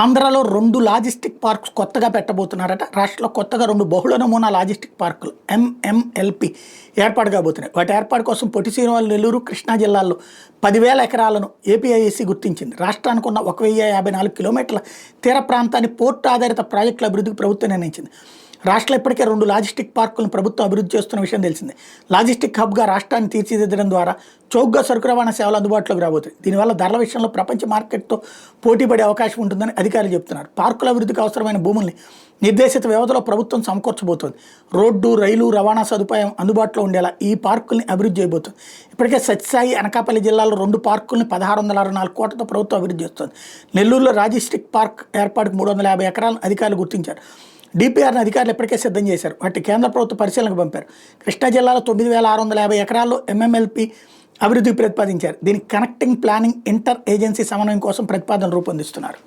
ఆంధ్రాలో 2 logistic parks కొత్తగా పెట్టబోతున్నారట. రాష్ట్రంలో కొత్తగా 2 బహుళ నమూనా లాజిస్టిక్ పార్కులు ఎంఎంఎల్పి ఏర్పాటు కాబోతున్నాయి. వాటి ఏర్పాటు కోసం పొట్టి శ్రీరాములు, నెల్లూరు, కృష్ణా జిల్లాల్లో 10,000 ఎకరాలను ఏపీఐఏసీ గుర్తించింది. రాష్ట్రానికి ఉన్న 1,054 కిలోమీటర్ల తీర ప్రాంతాన్ని పోర్టు ఆధారిత ప్రాజెక్టుల అభివృద్ధికి ప్రభుత్వం నిర్ణయించింది. రాష్ట్రంలో ఇప్పటికే 2 లాజిస్టిక్ పార్కులను ప్రభుత్వం అభివృద్ధి చేస్తున్న విషయం తెలిసిందే. లాజిస్టిక్ హబ్గా రాష్ట్రాన్ని తీర్చిదిద్దడం ద్వారా చౌకగా సరుకు రవాణా సేవలు అందుబాటులోకి రాబోతాయి. దీనివల్ల ధరల విషయంలో ప్రపంచ మార్కెట్తో పోటీపడే అవకాశం ఉంటుందని అధికారులు చెబుతున్నారు. పార్కుల అభివృద్ధికి అవసరమైన భూముల్ని నిర్దేశిత వ్యవధిలో ప్రభుత్వం సమకూర్చబోతోంది. రోడ్డు, రైలు రవాణా సదుపాయం అందుబాటులో ఉండేలా ఈ పార్కుల్ని అభివృద్ధి చేయబోతుంది. ఇప్పటికే సత్యసాయి, అనకాపల్లి జిల్లాలో 2 పార్కుల్ని 1664 కోట్లతో ప్రభుత్వం అభివృద్ధి చేస్తుంది. నెల్లూరులో లాజిస్టిక్ పార్క్ ఏర్పాటుకు 350 ఎకరాలను అధికారులు గుర్తించారు. డిపిఆర్ని అధికారులు ఇప్పటికే సిద్ధం చేశారు. వాటి కేంద్ర ప్రభుత్వ పరిశీలనకు పంపారు. కృష్ణా జిల్లాలో 9,650 ఎకరాల్లో ఎంఎంఎల్పి అభివృద్ధికి ప్రతిపాదించారు. దీనికి కనెక్టింగ్, ప్లానింగ్, ఇంటర్ ఏజెన్సీ సమన్వయం కోసం ప్రతిపాదనలు రూపొందిస్తున్నారు.